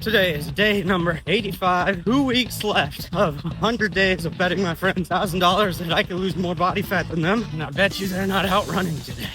Today is day number 85. 2 weeks left of 100 days of betting my friends $1,000 that I can lose more body fat than them. And I bet you they're not out running today.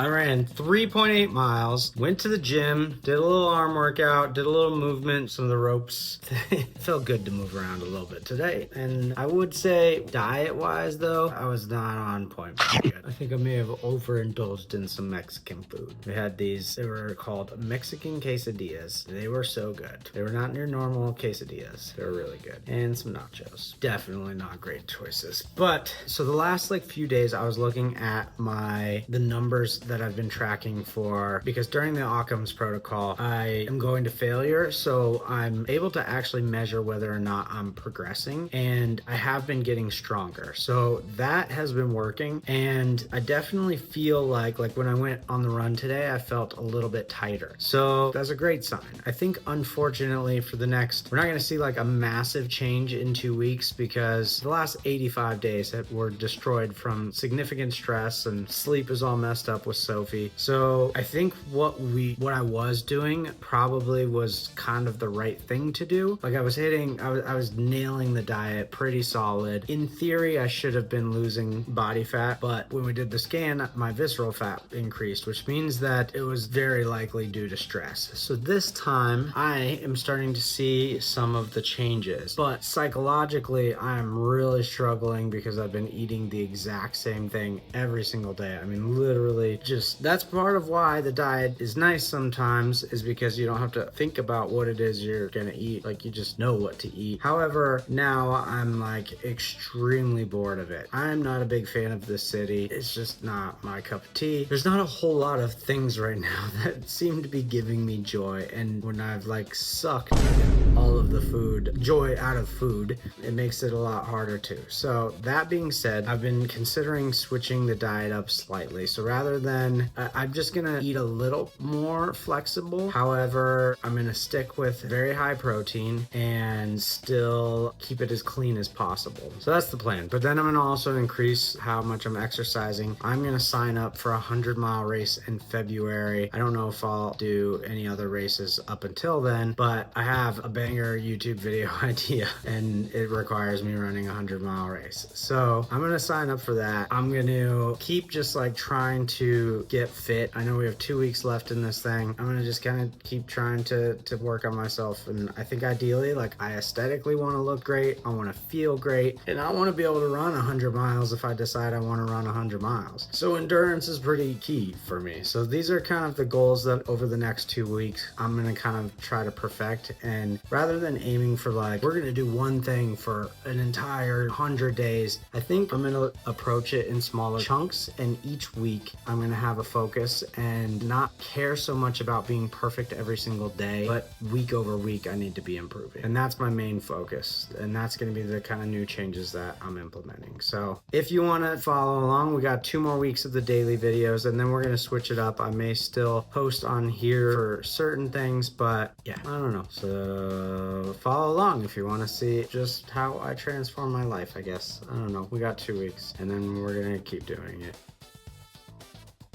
I ran 3.8 miles, went to the gym, did a little arm workout, did a little movement, some of the ropes. It felt good to move around a little bit today. And I would say diet-wise though, I was not on point. I think I may have overindulged in some Mexican food. We had these, they were called Mexican quesadillas. They were so good. They were not your normal quesadillas. They were really good. And some nachos. Definitely not great choices. But, so the last few days I was looking at the numbers that I've been tracking for, because during the Occam's protocol, I am going to failure. So I'm able to actually measure whether or not I'm progressing, and I have been getting stronger. So that has been working. And I definitely feel like when I went on the run today, I felt a little bit tighter. So that's a great sign. I think unfortunately for the next, we're not going to see a massive change in 2 weeks, because the last 85 days that were destroyed from significant stress, and sleep is all messed up with Sophie. So I think what I was doing probably was kind of the right thing to do. I was nailing the diet pretty solid. In theory, I should have been losing body fat, but when we did the scan, my visceral fat increased, which means that it was very likely due to stress. So this time I am starting to see some of the changes, but psychologically I'm really struggling because I've been eating the exact same thing every single day. I mean, literally that's part of why the diet is nice sometimes, is because you don't have to think about what it is you're gonna eat. You just know what to eat. However, now I'm extremely bored of it. I'm not a big fan of this city. It's just not my cup of tea. There's not a whole lot of things right now that seem to be giving me joy, and when I've sucked all of the joy out of food, it makes it a lot harder to. So that being said, I've been considering switching the diet up slightly. So rather than, I'm just gonna eat a little more flexible. However, I'm gonna stick with very high protein and still keep it as clean as possible. So that's the plan. But then I'm gonna also increase how much I'm exercising. I'm gonna sign up for a 100-mile race in February. I don't know if I'll do any other races up until then, but I have a banger YouTube video idea, and it requires me running a 100-mile race. So I'm gonna sign up for that. I'm gonna keep just trying to get fit. I know we have 2 weeks left in this thing. I'm gonna just kind of keep trying to work on myself, and I think ideally, I aesthetically want to look great. I want to feel great, and I want to be able to run 100 miles if I decide I want to run 100 miles. So endurance is pretty key for me. So these are kind of the goals that over the next 2 weeks I'm gonna kind of try to perfect. And rather than aiming for we're gonna do one thing for an entire 100 days, I think I'm gonna approach it in smaller chunks, and each week I'm gonna have a focus and not care so much about being perfect every single day, but week over week I need to be improving. And that's my main focus, and that's gonna be the kind of new changes that I'm implementing. So if you want to follow along, we got 2 more weeks of the daily videos, and then we're gonna switch it up. I may still post on here for certain things, but yeah, I don't know. So follow along if you want to see just how I transform my life, I guess. I don't know. We got 2 weeks, and then we're gonna keep doing it.